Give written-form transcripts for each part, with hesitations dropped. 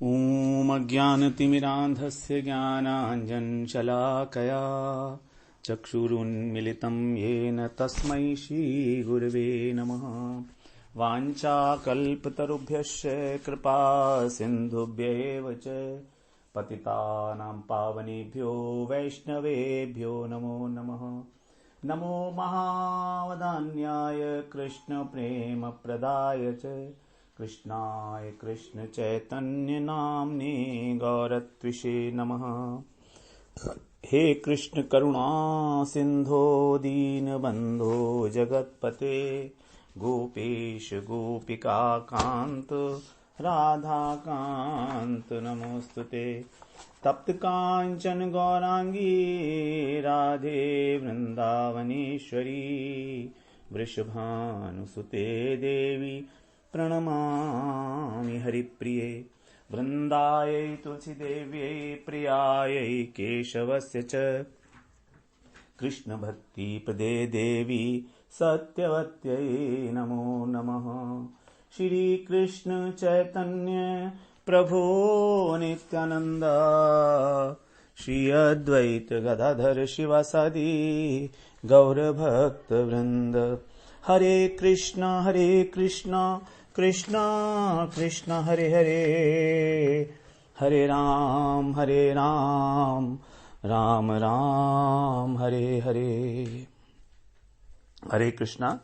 ॐ अज्ञानतिमिरान्धस्य ज्ञानाञ्जनशलाकया चक्षुरुन्मिलितं येन तस्मै श्रीगुरवे नमः। वाञ्छाकल्पतरुभ्यश्च कृपा सिन्धुभ्यैव च पतितानां पावनेभ्यो वैष्णवेभ्यो नमो नमः। नमो महावदान्याय कृष्णप्रेमप्रदाय च कृष्णाय कृष्णचैतन्यनाम्ने गौरत्विषे नमः। हे कृष्ण करुणा सिन्धो दीनबन्धो जगत्पते गोपेश गोपिका कान्त राधाकान्त नमोस्तुते। तप्त कांचन गौरांगी राधे वृंदावनेश्वरी वृषभानुसुते देवी प्रणमामि हरिप्रिये। वृंदायै तुलसीदेव्यै प्रियायै केशवस्य च कृष्णभक्तिप्रदे देवी सत्यवत्यै नमो नमः। श्रीकृष्ण चैतन्य प्रभो नित्यानंद श्री अद्वैत गदाधर शिवासादि गौरभक्तवृंद। हरे कृष्णा कृष्णा कृष्णा हरे हरे, हरे राम राम राम हरे हरे। हरे कृष्णा।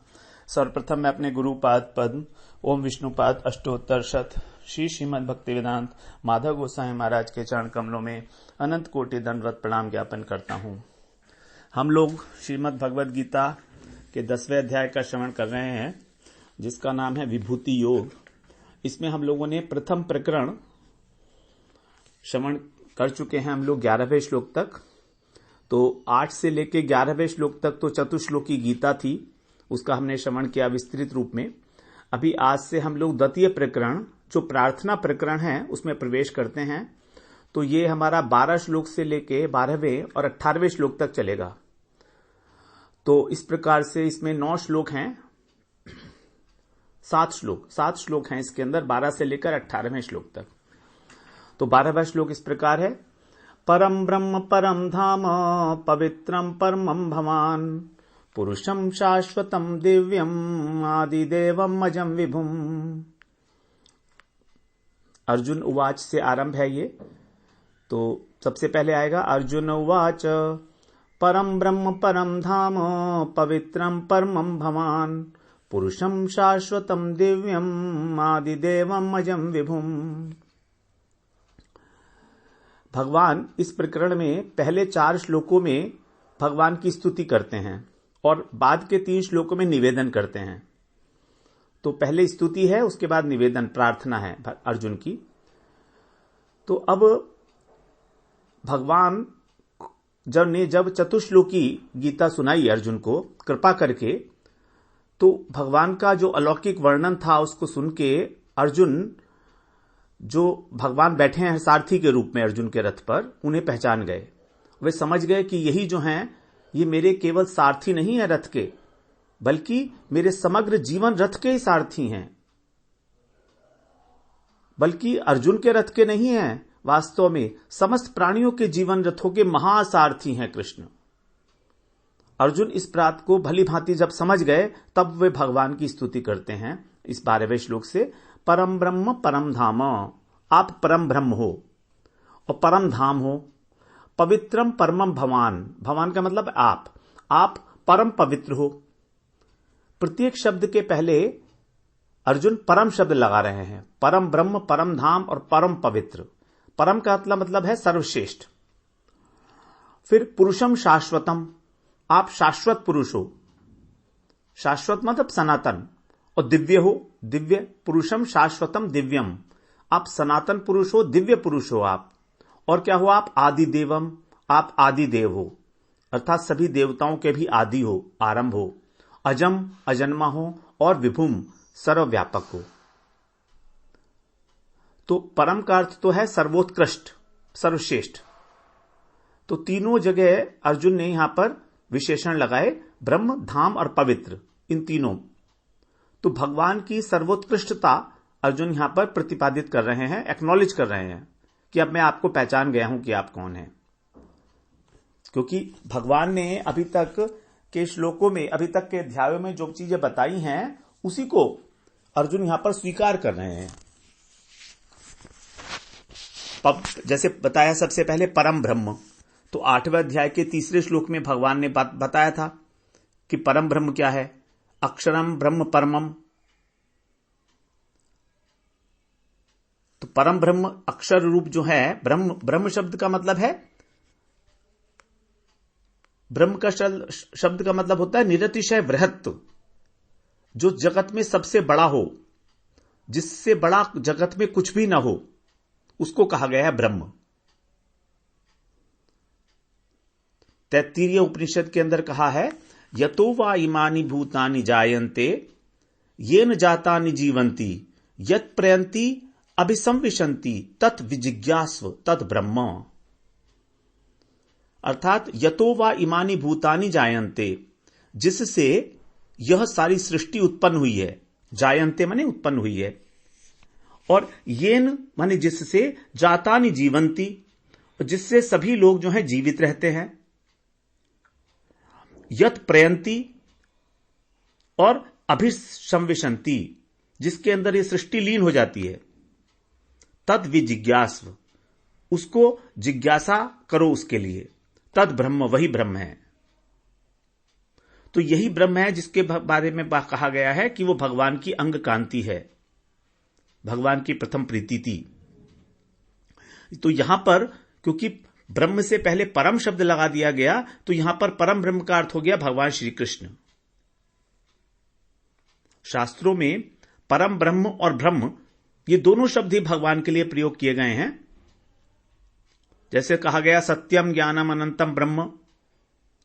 सर्वप्रथम मैं अपने गुरुपाद पद्म ओम विष्णुपाद अष्टोत्तर शत श्री श्रीमद् भक्तिवेदांत माधव गोसाई महाराज के चरण कमलों में अनंत कोटि दंडवत प्रणाम ज्ञापन करता हूं। हम लोग श्रीमद् भगवद गीता के 10वें अध्याय का श्रवण कर रहे हैं, जिसका नाम है विभूति योग। इसमें हम लोगों ने प्रथम प्रकरण श्रवण कर चुके हैं हम लोग 11वें श्लोक तक। तो 8 से लेकर 11वें श्लोक तक तो चतुश्लोकी गीता थी, उसका हमने श्रवण किया विस्तृत रूप में। अभी आज से हम लोग द्वितीय प्रकरण जो प्रार्थना प्रकरण है उसमें प्रवेश करते हैं। तो ये हमारा 12 श्लोक से लेके 12वें और 18वें श्लोक तक चलेगा। तो इस प्रकार से इसमें 9 श्लोक हैं, 7 श्लोक हैं इसके अंदर 12 से लेकर 18वें श्लोक तक। तो 12वां श्लोक इस प्रकार है। परम ब्रह्म परम धाम पवित्रम परमं भवान पुरुषम शाश्वतम दिव्यम आदिदेवम अजम विभुम। अर्जुन उवाच से आरंभ है ये। तो सबसे पहले आएगा अर्जुन उवाच परम ब्रह्म परम धाम पवित्रम परमं भवान पुरुषम शाश्वतम दिव्यम आदिदेवम अजम विभुम। भगवान इस प्रकरण में पहले 4 श्लोकों में भगवान की स्तुति करते हैं और बाद के 3 श्लोकों में निवेदन करते हैं। तो पहले स्तुति है, उसके बाद निवेदन प्रार्थना है अर्जुन की। तो अब भगवान जब चतुश्लोकी गीता सुनाई अर्जुन को कृपा करके, तो भगवान का जो अलौकिक वर्णन था उसको सुन के अर्जुन, जो भगवान बैठे हैं सारथी के रूप में अर्जुन के रथ पर, उन्हें पहचान गए। वे समझ गए कि यही जो हैं ये मेरे केवल सारथी नहीं है रथ के, बल्कि मेरे समग्र जीवन रथ के ही सारथी हैं, बल्कि अर्जुन के रथ के नहीं हैं, वास्तव में समस्त प्राणियों के जीवन रथों के महासारथी हैं कृष्ण। अर्जुन इस बात को भली भांति जब समझ गए तब वे भगवान की स्तुति करते हैं इस 12वें श्लोक से। परम ब्रह्म परम धाम, आप परम ब्रह्म हो और परम धाम हो। पवित्रम परमम भवान, भवान का मतलब आप परम पवित्र हो। प्रत्येक शब्द के पहले अर्जुन परम शब्द लगा रहे हैं। परम ब्रह्म, परम धाम और परम पवित्र। परम का मतलब है सर्वश्रेष्ठ। फिर पुरुषम शाश्वतम, आप शाश्वत पुरुष हो। शाश्वत मतलब सनातन, और दिव्य हो, दिव्य। पुरुषम शाश्वतम दिव्यम, आप सनातन पुरुष हो, दिव्य पुरुष हो आप। और क्या हो आप? आदि देवम, आप आदि देव हो, अर्थात सभी देवताओं के भी आदि हो, आरंभ हो। अजम, अजन्मा हो, और विभुम, सर्वव्यापक हो। तो परम का अर्थ तो है सर्वोत्कृष्ट, सर्वश्रेष्ठ। तो तीनों जगह अर्जुन ने यहां पर विशेषण लगाए, ब्रह्म, धाम और पवित्र, इन तीनों। तो भगवान की सर्वोत्कृष्टता अर्जुन यहां पर प्रतिपादित कर रहे हैं, एक्नॉलेज कर रहे हैं कि अब मैं आपको पहचान गया हूं कि आप कौन हैं। क्योंकि भगवान ने अभी तक के श्लोकों में, अभी तक के अध्यायों में जो चीजें बताई हैं उसी को अर्जुन यहां पर स्वीकार कर रहे हैं। जैसे बताया सबसे पहले परम ब्रह्म, तो 8वें अध्याय के 3 श्लोक में भगवान ने बताया था कि परम ब्रह्म क्या है, अक्षरम ब्रह्म परमम। तो परम ब्रह्म अक्षर रूप जो है, ब्रह्म शब्द का मतलब है, ब्रह्म का शब्द का मतलब होता है निरतिशय बृहत्, जो जगत में सबसे बड़ा हो, जिससे बड़ा जगत में कुछ भी ना हो, उसको कहा गया है ब्रह्म। तैत्तिरीय उपनिषद के अंदर कहा है, यतो वा इमानि भूतानि जायन्ते येन जातानि जीवन्ति यत् प्रयन्ति अभिसंविशन्ति तत् विजिज्ञास्व तत् ब्रह्म। अर्थात यतो वा इमानि भूतानि जायन्ते, जिससे यह सारी सृष्टि उत्पन्न हुई है, जायन्ते माने उत्पन्न हुई है, और येन माने जिससे, जातानि जीवन्ति, जिससे सभी लोग जो हैं जीवित रहते हैं, यत् प्रयन्ति और अभिसंविशन्ति, जिसके अंदर ये सृष्टि लीन हो जाती है, तद विजिज्ञास्व, उसको जिज्ञासा करो उसके लिए, तद ब्रह्म, वही ब्रह्म है। तो यही ब्रह्म है जिसके बारे में कहा गया है कि वो भगवान की अंग कांति है, भगवान की प्रथम प्रीति थी। तो यहां पर क्योंकि ब्रह्म से पहले परम शब्द लगा दिया गया, तो यहां पर परम ब्रह्म का अर्थ हो गया भगवान श्री कृष्ण। शास्त्रों में परम ब्रह्म और ब्रह्म, ये दोनों शब्द ही भगवान के लिए प्रयोग किए गए हैं। जैसे कहा गया सत्यम ज्ञानम अनंतम ब्रह्म,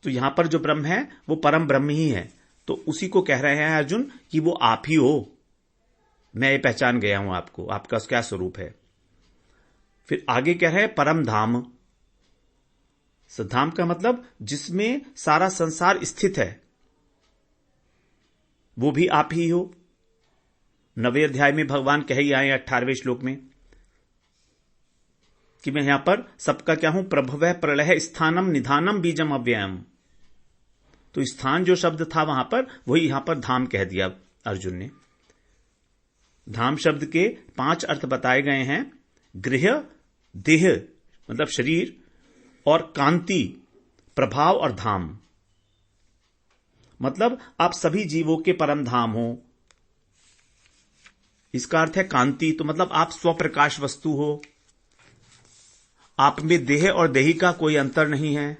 तो यहां पर जो ब्रह्म है वो परम ब्रह्म ही है। तो उसी को कह रहे हैं अर्जुन कि वो आप ही हो, मैं ये पहचान गया हूं आपको, आपका क्या स्वरूप है। फिर आगे कह रहे हैं परम धाम। धाम का मतलब जिसमें सारा संसार स्थित है, वो भी आप ही हो। 9वें अध्याय में भगवान कह ही आए 18वें श्लोक में कि मैं यहां पर सबका क्या हूं, प्रभवः प्रलय स्थानम निधानम बीजम अव्ययम। तो स्थान जो शब्द था वहां पर, वही यहां पर धाम कह दिया अर्जुन ने। धाम शब्द के 5 अर्थ बताए गए हैं, गृह, देह मतलब शरीर, और कांति प्रभाव, और धाम मतलब आप सभी जीवों के परम धाम हो। इसका अर्थ है कांति, तो मतलब आप स्वप्रकाश वस्तु हो, आप में देह और देही का कोई अंतर नहीं है,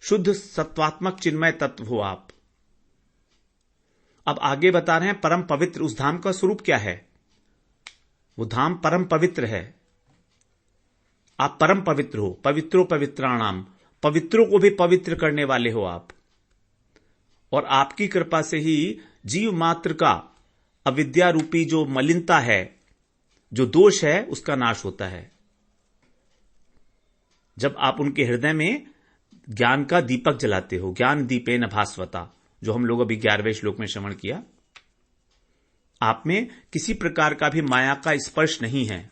शुद्ध सत्वात्मक चिन्मय तत्व हो आप। अब आगे बता रहे हैं परम पवित्र, उस धाम का स्वरूप क्या है। वो धाम परम पवित्र है, आप परम पवित्र हो, पवित्रो पवित्राणाम, पवित्रों को भी पवित्र करने वाले हो आप। और आपकी कृपा से ही जीव मात्र का अविद्या रूपी जो मलिनता है, जो दोष है, उसका नाश होता है जब आप उनके हृदय में ज्ञान का दीपक जलाते हो। ज्ञान दीपेन भास्वता, जो हम लोग अभी 11वें श्लोक में श्रवण किया। आप में किसी प्रकार का भी माया का स्पर्श नहीं है,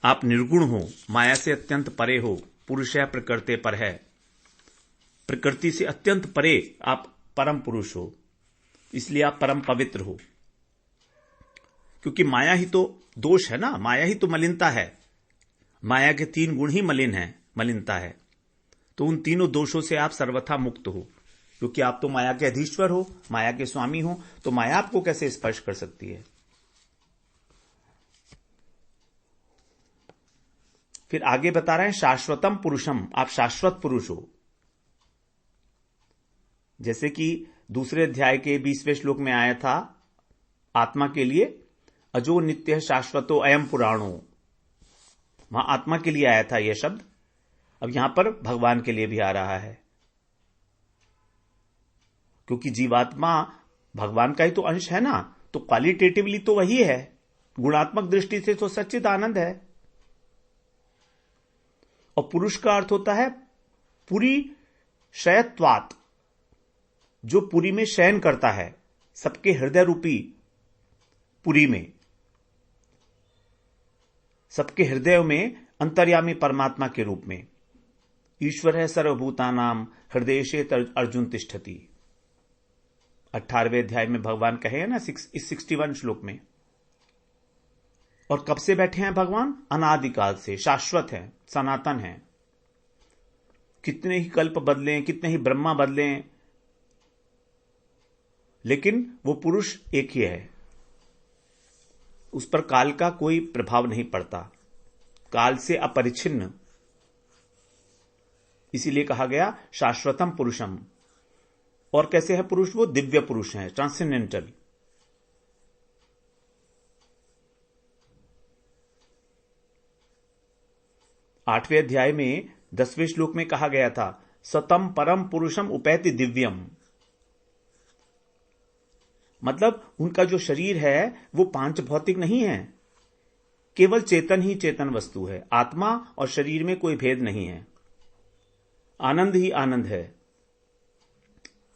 आप निर्गुण हो, माया से अत्यंत परे हो, पुरुष है प्रकृति पर है, प्रकृति से अत्यंत परे आप परम पुरुष हो, इसलिए आप परम पवित्र हो। क्योंकि माया ही तो दोष है ना, माया ही तो मलिनता है। माया के 3 गुण ही मलिनता है। तो उन तीनों दोषों से आप सर्वथा मुक्त हो, क्योंकि आप तो माया के अधीश्वर हो, माया के स्वामी हो, तो माया आपको कैसे स्पर्श कर सकती है। फिर आगे बता रहे हैं शाश्वतम पुरुषम, आप शाश्वत पुरुष हो। जैसे कि दूसरे अध्याय के 20वें श्लोक में आया था आत्मा के लिए, अजो नित्य शाश्वतो अयम पुराणो, वहां आत्मा के लिए आया था यह शब्द। अब यहां पर भगवान के लिए भी आ रहा है, क्योंकि जीवात्मा भगवान का ही तो अंश है ना, तो क्वालिटेटिवली तो वही है, गुणात्मक दृष्टि से तो सच्चिद आनंद है। और पुरुष का अर्थ होता है पुरी शयत्वात, जो पुरी में शयन करता है, सबके हृदय रूपी पुरी में, सबके हृदय में अंतर्यामी परमात्मा के रूप में। ईश्वर है सर्वभूतानाम हृदयेशे अर्जुन तिष्ठति। 18वें अध्याय में भगवान कहे हैं ना इस 61 श्लोक में। और कब से बैठे हैं भगवान? अनादिकाल से, शाश्वत है, सनातन है। कितने ही कल्प बदलें, कितने ही ब्रह्मा बदलें, लेकिन वो पुरुष एक ही है। उस पर काल का कोई प्रभाव नहीं पड़ता, काल से अपरिच्छिन्न। इसीलिए कहा गया शाश्वतम पुरुषम। और कैसे है पुरुष? वो दिव्य पुरुष है, ट्रांसेंडेंटल। आठवें अध्याय में 10वें श्लोक में कहा गया था सतम परम पुरुषम उपैति दिव्यम। मतलब उनका जो शरीर है वो पांच भौतिक नहीं है, केवल चेतन ही चेतन वस्तु है। आत्मा और शरीर में कोई भेद नहीं है, आनंद ही आनंद है।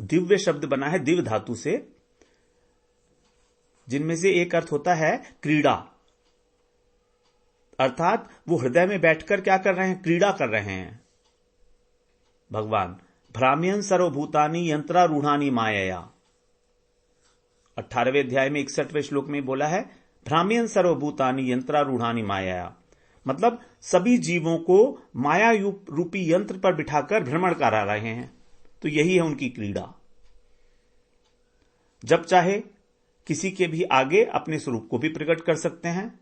दिव्य शब्द बना है दिव्य धातु से, जिनमें से एक अर्थ होता है क्रीड़ा, अर्थात वो हृदय में बैठकर क्या कर रहे हैं? क्रीड़ा कर रहे हैं। भगवान भ्राम्यन सर्वभूतानि यंत्रारूढ़ानि मायया। 18वें अध्याय में 61वें श्लोक में बोला है भ्राम्यन सर्वभूतानि यंत्रारूढ़ानि मायया। मतलब सभी जीवों को माया रूपी यंत्र पर बिठाकर भ्रमण करा रहे हैं। तो यही है उनकी क्रीड़ा। जब चाहे किसी के भी आगे अपने स्वरूप को भी प्रकट कर सकते हैं।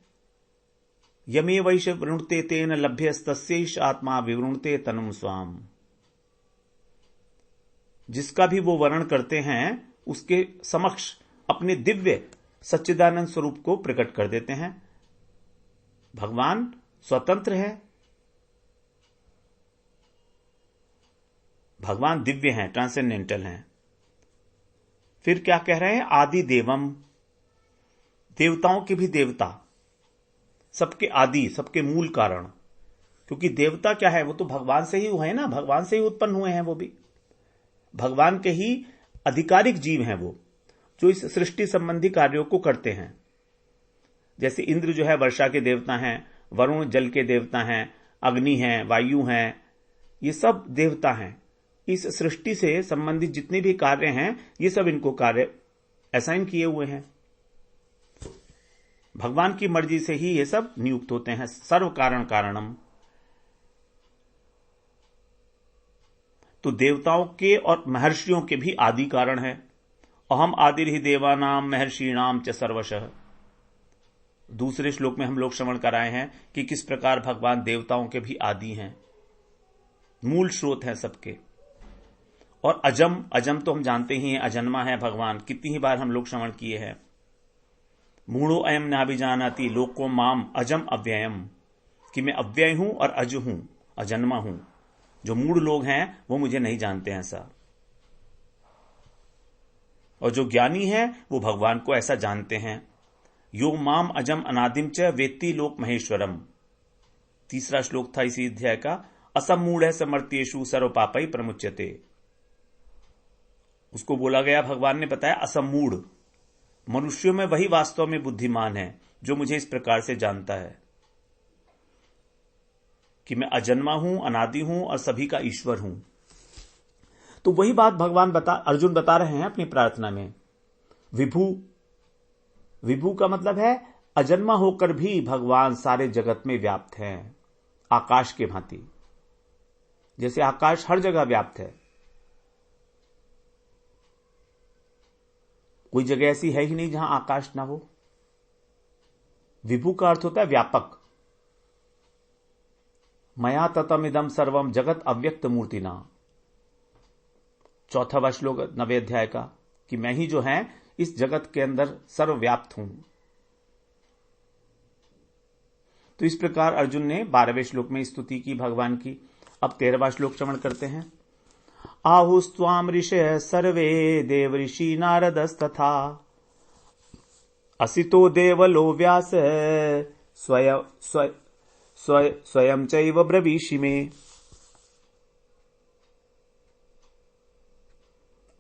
यमे वैश वृणुते तेन लभ्यस्तस्यैष आत्मा विवृणुते तनुम स्वाम। जिसका भी वो वर्ण करते हैं उसके समक्ष अपने दिव्य सच्चिदानंद स्वरूप को प्रकट कर देते हैं। भगवान स्वतंत्र है, भगवान दिव्य हैं, ट्रांसेंडेंटल हैं। फिर क्या कह रहे हैं? आदि देवम, देवताओं के भी देवता, सबके आदि, सबके मूल कारण। क्योंकि देवता क्या है? वो तो भगवान से ही हुए हैं ना, भगवान से ही उत्पन्न हुए हैं। वो भी भगवान के ही आधिकारिक जीव हैं, वो जो इस सृष्टि संबंधी कार्यों को करते हैं। जैसे इंद्र जो है वर्षा के देवता हैं, वरुण जल के देवता हैं, अग्नि हैं, वायु हैं, ये सब देवता हैं। इस सृष्टि से संबंधित जितने भी कार्य हैं ये सब इनको कार्य असाइन किए हुए हैं। भगवान की मर्जी से ही ये सब नियुक्त होते हैं। सर्व कारण कारणम। तो देवताओं के और महर्षियों के भी आदि कारण है। अहम आदिर्हि देवानाम महर्षिणाम च सर्वशः। दूसरे श्लोक में हम लोग श्रवण कराए हैं कि किस प्रकार भगवान देवताओं के भी आदि हैं, मूल स्रोत हैं सबके। और अजम, अजम तो हम जानते ही हैं, अजन्मा है भगवान। कितनी ही बार हम लोग श्रवण किए हैं। मूढ़ो अयम नाभिजानाति लोको माम अजम अव्ययम, कि मैं अव्यय हूं और अज हूं, अजन्मा हूं। जो मूढ़ लोग हैं वो मुझे नहीं जानते हैं ऐसा, और जो ज्ञानी है वो भगवान को ऐसा जानते हैं। यो माम अजम अनादिम च वेत्ति लोक महेश्वरम। तीसरा श्लोक था इसी अध्याय का। असमूढ़ समर्थ्येषु सर्व पापै प्रमुच्यते। उसको बोला गया, भगवान ने बताया असमूढ़, मनुष्यों में वही वास्तव में बुद्धिमान है जो मुझे इस प्रकार से जानता है कि मैं अजन्मा हूं, अनादि हूं और सभी का ईश्वर हूं। तो वही बात भगवान अर्जुन बता रहे हैं अपनी प्रार्थना में। विभू, विभू का मतलब है अजन्मा होकर भी भगवान सारे जगत में व्याप्त हैं, आकाश के भांति। जैसे आकाश हर जगह व्याप्त है, कोई जगह ऐसी है ही नहीं जहां आकाश ना हो। विभू का अर्थ होता है व्यापक। मया ततम इदम सर्वम जगत अव्यक्त मूर्तिना। 4वां श्लोक 9वें अध्याय का, कि मैं ही जो है इस जगत के अंदर सर्वव्याप्त हूं। तो इस प्रकार अर्जुन ने 12वें श्लोक में स्तुति की भगवान की। अब 13वां श्लोक श्रवण करते हैं। आहुस्त्वाम ऋषयः सर्वे देव ऋषि नारदस्तथा असितो देवलो व्यास स्वयं चैव ब्रवीषि मे।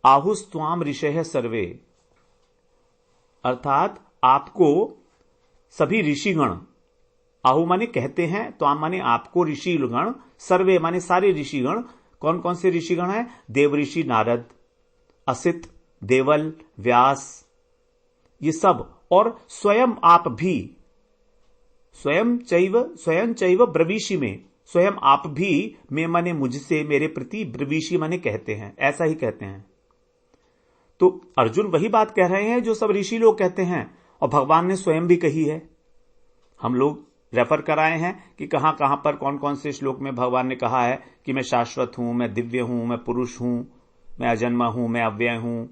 आहुस्त्वाम ऋषयः सर्वे, अर्थात आपको सभी ऋषिगण, आहु माने कहते हैं, तो आम माने आपको ऋषिगण, सर्वे माने सारे ऋषिगण। कौन कौन से ऋषिगण हैं? देवऋषि नारद, असित, देवल, व्यास, ये सब, और स्वयं आप भी, स्वयं चैव ब्रवीषि में, स्वयं आप भी, मैं माने मुझसे, मेरे प्रति, ब्रवीषि माने कहते हैं, ऐसा ही कहते हैं। तो अर्जुन वही बात कह रहे हैं जो सब ऋषि लोग कहते हैं और भगवान ने स्वयं भी कही है। हम लोग रेफर कराए हैं कि कहां कहां पर कौन कौन से श्लोक में भगवान ने कहा है कि मैं शाश्वत हूं, मैं दिव्य हूं, मैं पुरुष हूं, मैं अजन्मा हूं, मैं अव्यय हूं।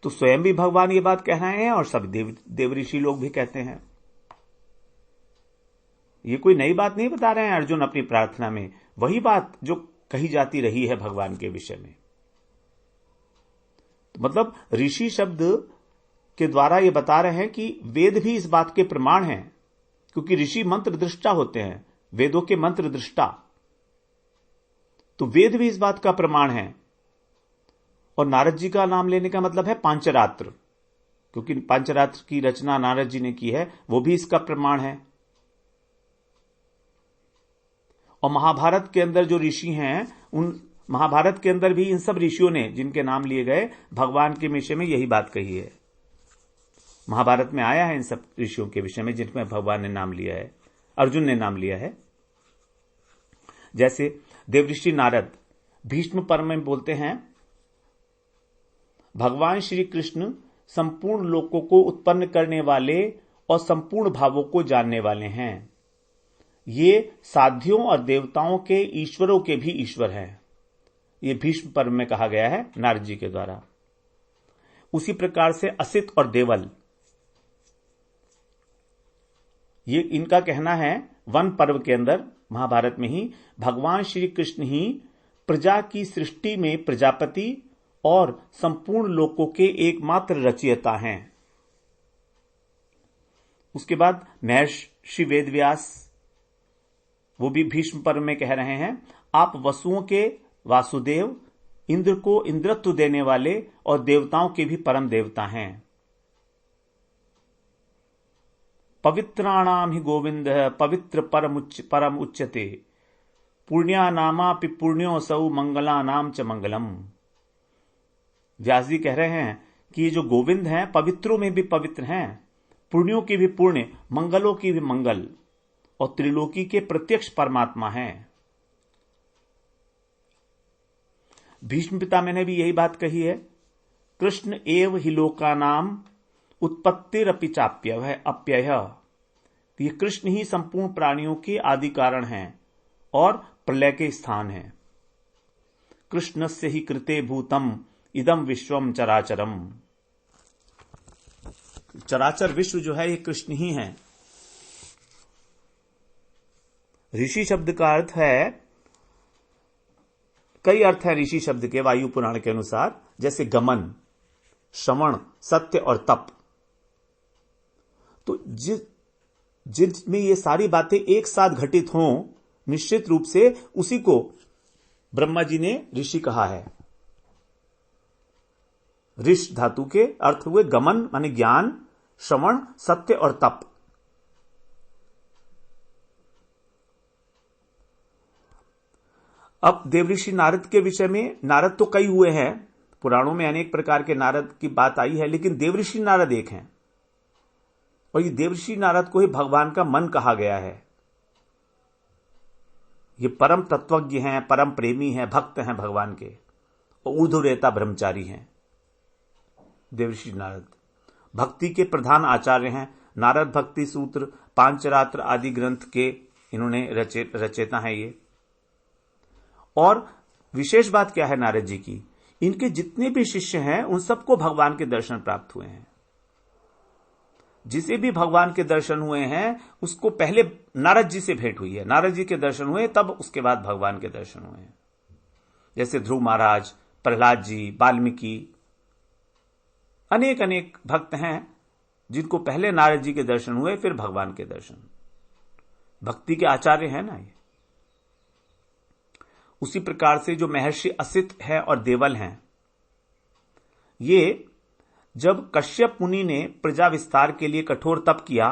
तो स्वयं भी भगवान ये बात कह रहे हैं और सब देवऋषि लोग भी कहते हैं। ये कोई नई बात नहीं बता रहे हैं अर्जुन अपनी प्रार्थना में, वही बात जो कही जाती रही है भगवान के विषय में। तो मतलब ऋषि शब्द के द्वारा ये बता रहे हैं कि वेद भी इस बात के प्रमाण हैं, क्योंकि ऋषि मंत्र दृष्टा होते हैं, वेदों के मंत्र दृष्टा। तो वेद भी इस बात का प्रमाण है। और नारद जी का नाम लेने का मतलब है पांचरात्र, क्योंकि पांचरात्र की रचना नारद जी ने की है, वो भी इसका प्रमाण है। और महाभारत के अंदर जो ऋषि हैं, उन महाभारत के अंदर भी इन सब ऋषियों ने, जिनके नाम लिए गए, भगवान के विषय में यही बात कही है। महाभारत में आया है इन सब ऋषियों के विषय में जिनमें भगवान ने नाम लिया है, अर्जुन ने नाम लिया है। जैसे देवऋषि नारद भीष्म पर्व में बोलते हैं, भगवान श्री कृष्ण संपूर्ण लोकों को उत्पन्न करने वाले और संपूर्ण भावों को जानने वाले हैं। ये साध्यों और देवताओं के, ईश्वरों के भी ईश्वर हैं। ये भीष्म पर्व में कहा गया है नारद जी के द्वारा। उसी प्रकार से असित और देवल, ये इनका कहना है, वन पर्व के अंदर महाभारत में ही भगवान श्री कृष्ण ही प्रजा की सृष्टि में प्रजापति और संपूर्ण लोकों के एकमात्र रचयिता हैं। उसके बाद महर्षि वेदव्यास, वो भी भीष्म पर्व में कह रहे हैं, आप वसुओं के वासुदेव, इंद्र को इंद्रत्व देने वाले और देवताओं के भी परम देवता हैं। पवित्राणाम ही गोविंद पवित्र परम उच्यते, पुण्या नामापि पुण्योऽसौ मंगला नाम च मंगलम। व्यास जी कह रहे हैं कि ये जो गोविंद हैं, पवित्रों में भी पवित्र हैं, पुण्यों की भी पुण्य, मंगलों की भी मंगल, और त्रिलोकी के प्रत्यक्ष परमात्मा हैं। भीष्म पितामह ने भी यही बात कही है, कृष्ण एव हि लोकानाम उत्पत्तिरपि चाप्यय अप्यय। ये कृष्ण ही संपूर्ण प्राणियों के आदि कारण हैं और प्रलय के स्थान हैं। कृष्णस्य ही कृते भूतम इदम विश्वम चराचरम। चराचर विश्व जो है ये कृष्ण ही है। ऋषि शब्द का अर्थ है, कई अर्थ है ऋषि शब्द के वायु पुराण के अनुसार, जैसे गमन, श्रवण, सत्य और तप। तो जिसमें ये सारी बातें एक साथ घटित हों, निश्चित रूप से उसी को ब्रह्मा जी ने ऋषि कहा है। ऋष धातु के अर्थ हुए गमन माने ज्ञान, श्रवण, सत्य और तप। अब देवऋषि नारद के विषय में, नारद तो कई हुए हैं, पुराणों में अनेक प्रकार के नारद की बात आई है, लेकिन देवऋषि नारद एक हैं। और ये देवऋषि नारद को ही भगवान का मन कहा गया है। ये परम तत्वज्ञ हैं, परम प्रेमी हैं, भक्त हैं भगवान के, और ऊर्ध्वरेता ब्रह्मचारी हैं। देवऋषि नारद भक्ति के प्रधान आचार्य हैं। नारद भक्ति सूत्र, पांचरात्र आदि ग्रंथ के इन्होंने रचेता है ये। और विशेष बात क्या है नारद जी की, इनके जितने भी शिष्य हैं उन सबको भगवान के दर्शन प्राप्त हुए हैं। जिसे भी भगवान के दर्शन हुए हैं उसको पहले नारद जी से भेंट हुई है, नारद जी के दर्शन हुए, तब उसके बाद भगवान के दर्शन हुए हैं। जैसे ध्रुव महाराज, प्रहलाद जी, वाल्मीकि, अनेक अनेक भक्त हैं जिनको पहले नारद जी के दर्शन हुए, फिर भगवान के दर्शन। भक्ति के आचार्य हैं ना ये। उसी प्रकार से जो महर्षि असित है और देवल हैं, ये जब कश्यप मुनि ने प्रजा विस्तार के लिए कठोर तप किया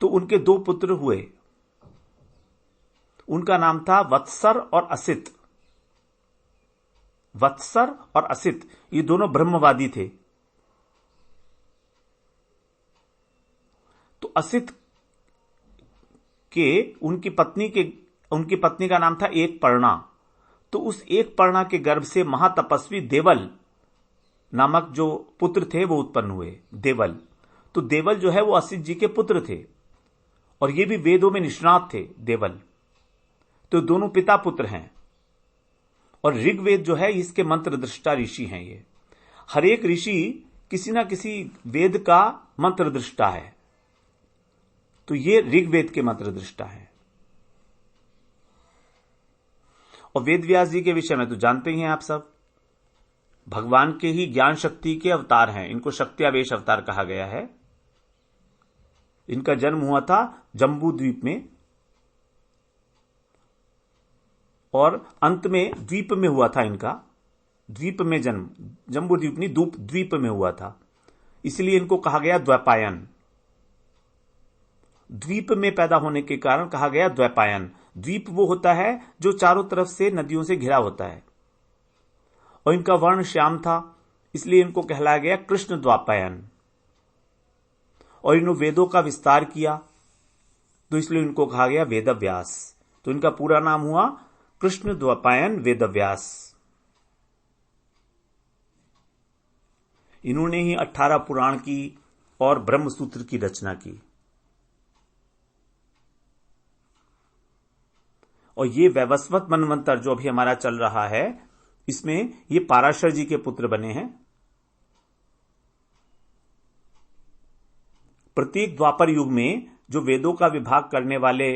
तो उनके 2 पुत्र हुए। उनका नाम था वत्सर और असित। वत्सर और असित ये दोनों ब्रह्मवादी थे। तो असित के उनकी पत्नी का नाम था एक पर्णा। तो उस एक पर्णा के गर्भ से महातपस्वी देवल नामक जो पुत्र थे वो उत्पन्न हुए, देवल। तो देवल जो है वो असित जी के पुत्र थे और ये भी वेदों में निष्णात थे, देवल। तो दोनों पिता पुत्र हैं और ऋग्वेद जो है इसके मंत्र दृष्टा ऋषि हैं। ये हर एक ऋषि किसी ना किसी वेद का मंत्र दृष्टा है। तो ये ऋग्वेद के मंत्र दृष्टा है। और वेद व्यास जी के विषय में तो जानते ही हैं आप सब, भगवान के ही ज्ञान शक्ति के अवतार हैं। इनको शक्त्यावेश अवतार कहा गया है। इनका जन्म हुआ था जम्बू द्वीप में और अंत में द्वीप में हुआ था। इनका द्वीप में जन्म, जम्बू द्वीप नहीं, द्वीप में हुआ था, इसलिए इनको कहा गया द्वैपायन। द्वीप में पैदा होने के कारण कहा गया द्वैपायन। द्वीप वो होता है जो चारों तरफ से नदियों से घिरा होता है। और इनका वर्ण श्याम था, इसलिए इनको कहलाया गया कृष्ण द्वैपायन। और इन्होंने वेदों का विस्तार किया तो इसलिए इनको कहा गया वेदव्यास। तो इनका पूरा नाम हुआ कृष्ण द्वैपायन वेदव्यास। इन्होंने ही 18 पुराण की और ब्रह्मसूत्र की रचना की। और ये वैवस्वत मनवंतर जो अभी हमारा चल रहा है, इसमें ये पाराशर जी के पुत्र बने हैं। प्रत्येक द्वापर युग में जो वेदों का विभाग करने वाले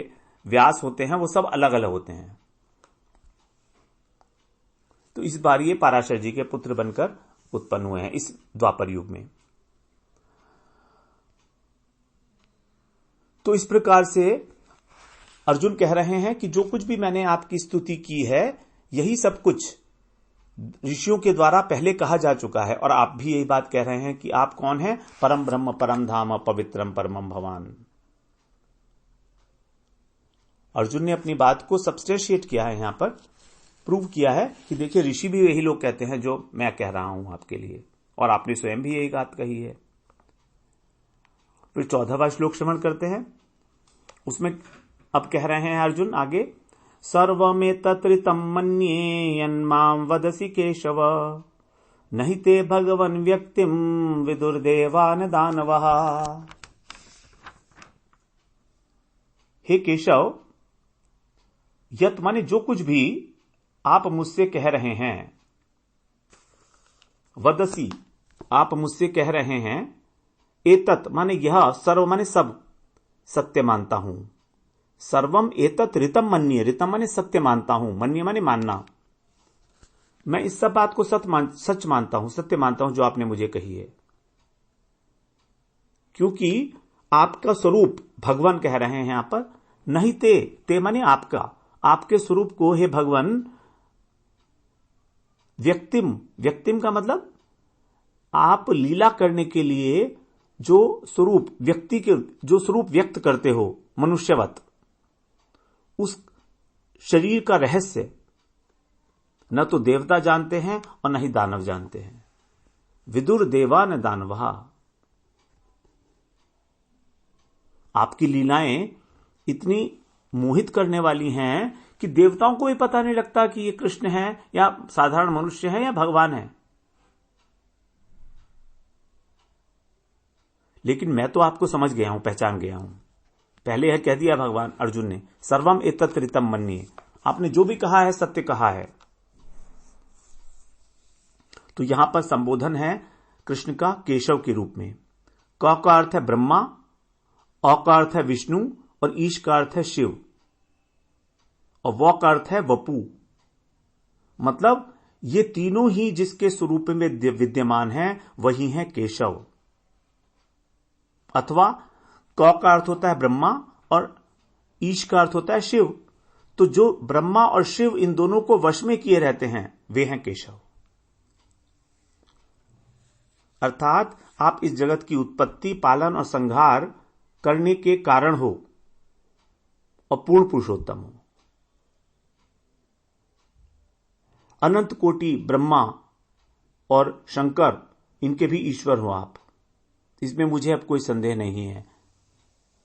व्यास होते हैं वो सब अलग अलग होते हैं। तो इस बार ये पाराशर जी के पुत्र बनकर उत्पन्न हुए हैं इस द्वापर युग में। तो इस प्रकार से अर्जुन कह रहे हैं कि जो कुछ भी मैंने आपकी स्तुति की है, यही सब कुछ ऋषियों के द्वारा पहले कहा जा चुका है। और आप भी यही बात कह रहे हैं कि आप कौन हैं? परम ब्रह्म परम धाम पवित्रम परमम भवान। अर्जुन ने अपनी बात को सब्सटेंशिएट किया है, यहां पर प्रूव किया है कि देखिए ऋषि भी यही लोग कहते हैं जो मैं कह रहा हूं आपके लिए, और आपने स्वयं भी यही बात कही है। फिर 14वां श्लोक श्रवण करते हैं। उसमें अब कह रहे हैं अर्जुन आगे, सर्वमेतत्रितं मन्ये यन्मां वदसि केशव, नहि ते भगवन् व्यक्तिं विदुर्देवान् दानवः। हे केशव, यत माने जो कुछ भी आप मुझसे कह रहे हैं, वदसी आप मुझसे कह रहे हैं, एतत् माने यह, सर्व माने सब, सत्य मानता हूं। सर्वम एतत् ऋतम मन्ये, ऋतम माने सत्य मानता हूं, मन्ये माने मानना। मैं इस सब बात को सच मानता हूं, सत्य मानता हूं जो आपने मुझे कही है। क्योंकि आपका स्वरूप, भगवान कह रहे हैं यहां पर, नहीं ते माने आपका, आपके स्वरूप को हे भगवान, व्यक्तिम का मतलब आप लीला करने के लिए जो स्वरूप व्यक्ति के, जो स्वरूप व्यक्त करते हो मनुष्यवत, उस शरीर का रहस्य न तो देवता जानते हैं और न ही दानव जानते हैं। विदुर देवा न दानवा। आपकी लीलाएं इतनी मोहित करने वाली हैं कि देवताओं को भी पता नहीं लगता कि ये कृष्ण है या साधारण मनुष्य है या भगवान है। लेकिन मैं तो आपको समझ गया हूं, पहचान गया हूं। पहले यह कह दिया भगवान अर्जुन ने, सर्वम एतत् ऋतम मन्ये, आपने जो भी कहा है सत्य कहा है। तो यहां पर संबोधन है कृष्ण का केशव के रूप में। क का अर्थ है ब्रह्मा, अ का अर्थ है विष्णु और ईश का अर्थ है शिव, और व का अर्थ है वपु। मतलब ये तीनों ही जिसके स्वरूप में विद्यमान हैं वही हैं केशव। अथवा क का अर्थ होता है ब्रह्मा और ईश का अर्थ होता है शिव। तो जो ब्रह्मा और शिव इन दोनों को वश में किए रहते हैं वे हैं केशव। अर्थात आप इस जगत की उत्पत्ति, पालन और संहार करने के कारण हो और पूर्ण पुरुषोत्तम हो। अनंत कोटि ब्रह्मा और शंकर, इनके भी ईश्वर हो आप, इसमें मुझे अब कोई संदेह नहीं है,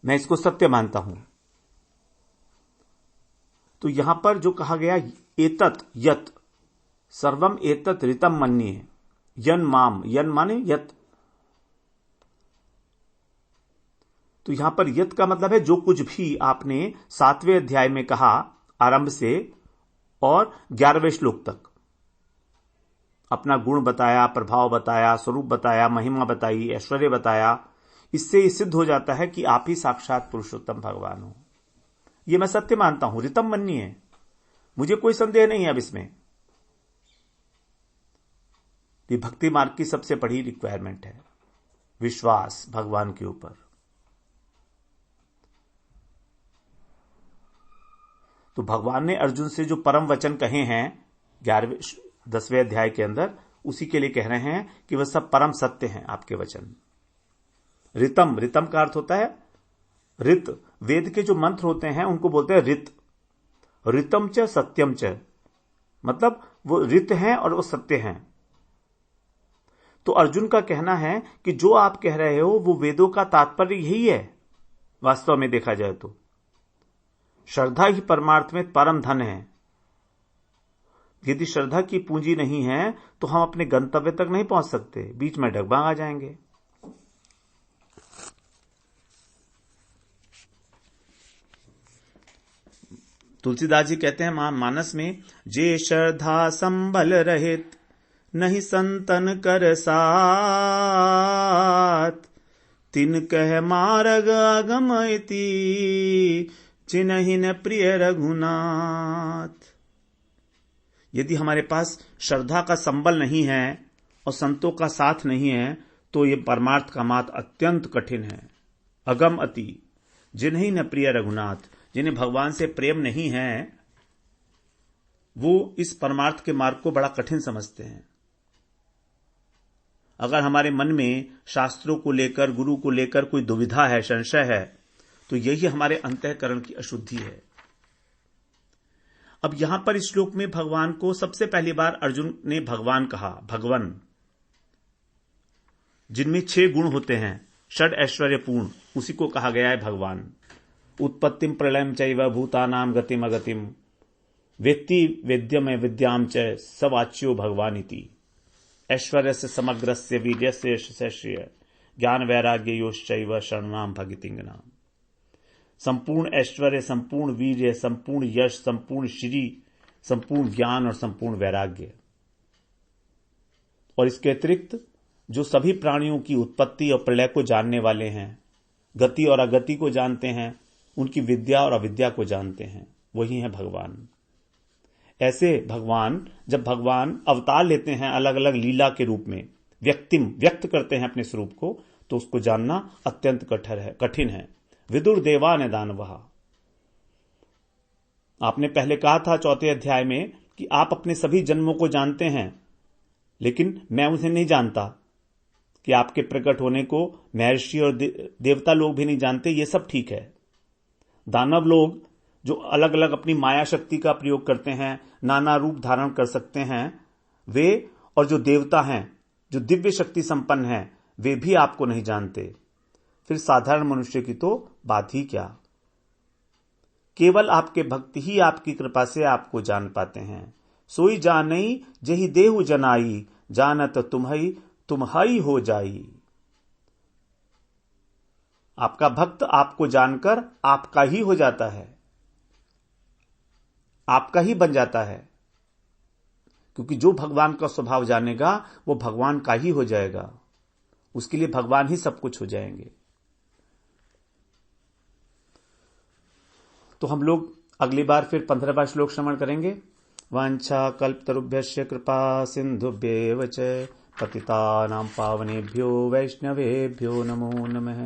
मैं इसको सत्य मानता हूं। तो यहां पर जो कहा गया एतत् यत् सर्वम एतत् ऋतम मन्ये यन माम, यन माने यत्, तो यहां पर यत् का मतलब है जो कुछ भी आपने 7वें अध्याय में कहा आरंभ से और 11वें श्लोक तक, अपना गुण बताया, प्रभाव बताया, स्वरूप बताया, महिमा बताई, ऐश्वर्य बताया, इससे यह सिद्ध हो जाता है कि आप ही साक्षात पुरुषोत्तम भगवान हो। यह मैं सत्य मानता हूं, ऋतम मन्ये, मुझे कोई संदेह नहीं है अब इसमें। ये भक्ति मार्ग की सबसे बड़ी रिक्वायरमेंट है, विश्वास भगवान के ऊपर। तो भगवान ने अर्जुन से जो परम वचन कहे हैं 10वें अध्याय के अंदर, उसी के लिए कह रहे हैं कि वह सब परम सत्य हैं आपके वचन। ऋतम, ऋतम का अर्थ होता है ऋत, वेद के जो मंत्र होते हैं उनको बोलते हैं ऋत। ऋतम च सत्यम च, मतलब वो ऋत हैं और वो सत्य हैं। तो अर्जुन का कहना है कि जो आप कह रहे हो वो वेदों का तात्पर्य यही है। वास्तव में देखा जाए तो श्रद्धा ही परमार्थ में परम धन है। यदि श्रद्धा की पूंजी नहीं है तो हम अपने गंतव्य तक नहीं पहुंच सकते, बीच में डगमगा आ जाएंगे। तुलसीदास जी कहते हैं मानस में, जे श्रद्धा संबल रहित नहीं संतन कर साथ, तिन कह मार्ग अगम इति चिन्हि न प्रिय रघुनाथ। यदि हमारे पास श्रद्धा का संबल नहीं है और संतों का साथ नहीं है तो यह परमार्थ का मार्ग अत्यंत कठिन है। अगम अति, जिन्हीं न प्रिय रघुनाथ, जिन्हें भगवान से प्रेम नहीं है वो इस परमार्थ के मार्ग को बड़ा कठिन समझते हैं। अगर हमारे मन में शास्त्रों को लेकर, गुरु को लेकर कोई दुविधा है, संशय है, तो यही हमारे अंतःकरण की अशुद्धि है। अब यहां पर इस श्लोक में भगवान को सबसे पहली बार अर्जुन ने भगवान कहा, भगवन, जिनमें 6 गुण होते हैं, षड ऐश्वर्य पूर्ण, उसी को कहा गया है भगवान। उत्पत्तिम प्रलयम चैव भूतानाम गतिम अगतिम वेत्ति वेद्यम विद्याम च सवाच्यो भगवानिति ऐश्वर्यस्य समग्रस्य वीर्यस्य यशस्य ज्ञान वैराग्य योश्चैव शरणाम भगितिंगनाम। संपूर्ण ऐश्वर्य, संपूर्ण वीर्य, संपूर्ण यश, संपूर्ण श्री, संपूर्ण ज्ञान और संपूर्ण वैराग्य, और इसके अतिरिक्त जो सभी प्राणियों की उत्पत्ति और प्रलय को जानने वाले हैं, गति और अगति को जानते हैं, उनकी विद्या और अविद्या को जानते हैं, वही है भगवान। ऐसे भगवान, जब भगवान अवतार लेते हैं अलग अलग लीला के रूप में, व्यक्त करते हैं अपने स्वरूप को, तो उसको जानना अत्यंत कठिन है। विदुर देवा ने दानवः, आपने पहले कहा था 4वें अध्याय में कि आप अपने सभी जन्मों को जानते हैं, लेकिन मैं उसे नहीं जानता कि आपके प्रकट होने को महर्षि और देवता लोग भी नहीं जानते। ये सब ठीक है। दानव लोग जो अलग अलग अपनी माया शक्ति का प्रयोग करते हैं, नाना रूप धारण कर सकते हैं, वे, और जो देवता हैं, जो दिव्य शक्ति संपन्न हैं, वे भी आपको नहीं जानते। फिर साधारण मनुष्य की तो बात ही क्या। केवल आपके भक्त ही आपकी कृपा से आपको जान पाते हैं। सोई जानई जही देहु जनाई, जानत तुम्हाई हो जाई। आपका भक्त आपको जानकर आपका ही हो जाता है, आपका ही बन जाता है, क्योंकि जो भगवान का स्वभाव जानेगा वो भगवान का ही हो जाएगा। उसके लिए भगवान ही सब कुछ हो जाएंगे। तो हम लोग अगली बार फिर 15वां श्लोक श्रवण करेंगे। वांछा कल्पतरुभ्यश्च कृपा सिंधुभ्येव च पतितानां पावनेभ्यो वैष्णवेभ्यो नमो नमः।